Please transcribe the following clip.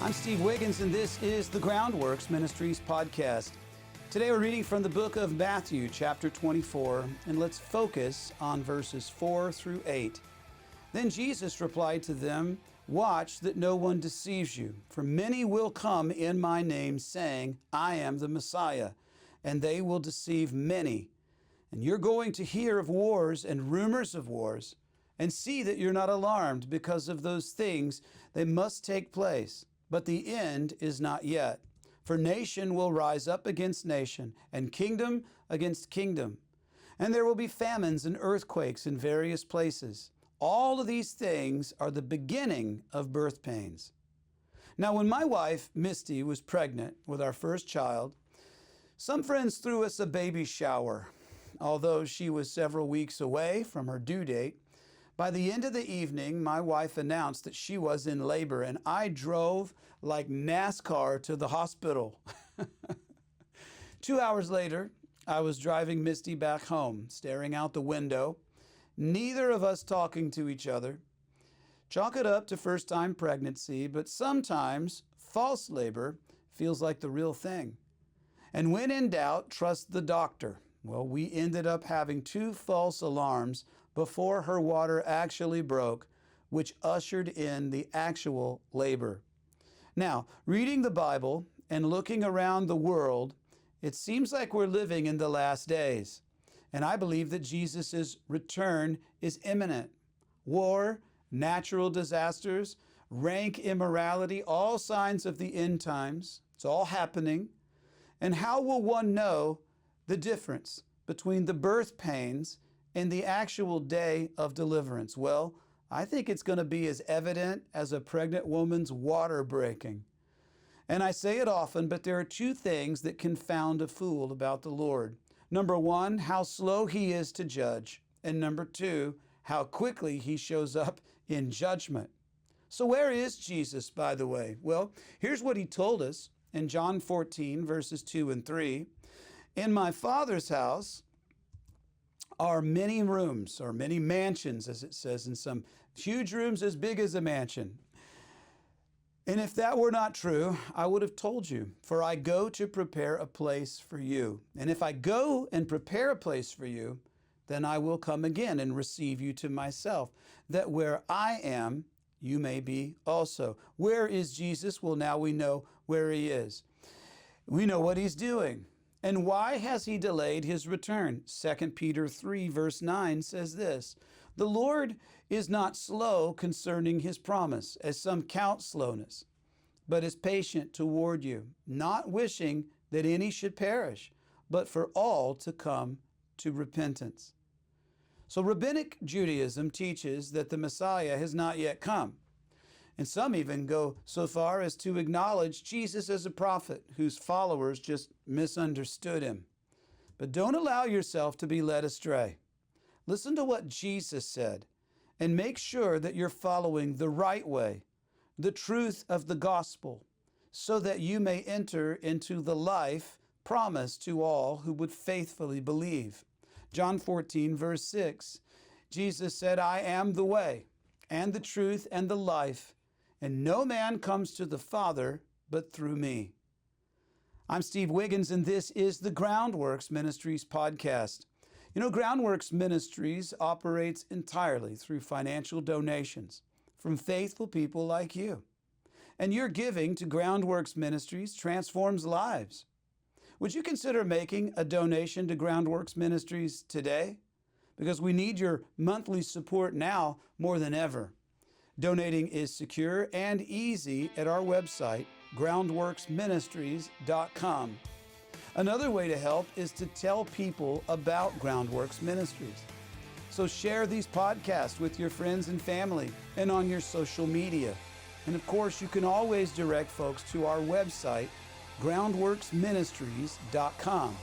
I'm Steve Wiggins, and this is the Groundworks Ministries podcast. Today we're reading from the book of Matthew, chapter 24, and let's focus on verses 4 through 8. Then Jesus replied to them, "Watch that no one deceives you, for many will come in my name, saying, 'I am the Messiah,' and they will deceive many. And you're going to hear of wars and rumors of wars, and see that you're not alarmed because of those things. They must take place, but the end is not yet. For nation will rise up against nation, and kingdom against kingdom. And there will be famines and earthquakes in various places. All of these things are the beginning of birth pains." Now, when my wife, Misty, was pregnant with our first child, some friends threw us a baby shower. Although she was several weeks away from her due date, by the end of the evening, my wife announced that she was in labor, and I drove like NASCAR to the hospital. 2 hours later, I was driving Misty back home, staring out the window, neither of us talking to each other. Chalk it up to first-time pregnancy, but sometimes false labor feels like the real thing. And when in doubt, trust the doctor. Well, we ended up having 2 false alarms before her water actually broke, which ushered in the actual labor. Now, reading the Bible and looking around the world, it seems like we're living in the last days. And I believe that Jesus' return is imminent. War, natural disasters, rank immorality, all signs of the end times. It's all happening. And how will one know the difference between the birth pains and the actual day of deliverance? Well, I think it's going to be as evident as a pregnant woman's water breaking. And I say it often, but there are 2 things that confound a fool about the Lord. Number 1, how slow he is to judge. And number 2, how quickly he shows up in judgment. So where is Jesus, by the way? Well, here's what he told us in John 14, verses 2 and 3. "In my Father's house are many rooms," or many mansions, as it says in some huge rooms as big as a mansion. "And if that were not true, I would have told you, for I go to prepare a place for you. And if I go and prepare a place for you, then I will come again and receive you to myself, that where I am, you may be also." Where is Jesus? Well, now we know where he is. We know what he's doing. And why has he delayed his return? 2 Peter 3 verse 9 says this, "The Lord is not slow concerning his promise, as some count slowness, but is patient toward you, not wishing that any should perish, but for all to come to repentance." So Rabbinic Judaism teaches that the Messiah has not yet come. And some even go so far as to acknowledge Jesus as a prophet whose followers just misunderstood him. But don't allow yourself to be led astray. Listen to what Jesus said and make sure that you're following the right way, the truth of the gospel, so that you may enter into the life promised to all who would faithfully believe. John 14, verse 6, Jesus said, "I am the way and the truth and the life, and no man comes to the Father but through me." I'm Steve Wiggins, and this is the Groundworks Ministries podcast. You know, Groundworks Ministries operates entirely through financial donations from faithful people like you. And your giving to Groundworks Ministries transforms lives. Would you consider making a donation to Groundworks Ministries today? Because we need your monthly support now more than ever. Donating is secure and easy at our website, groundworksministries.com. Another way to help is to tell people about Groundworks Ministries. So share these podcasts with your friends and family and on your social media. And of course, you can always direct folks to our website, groundworksministries.com.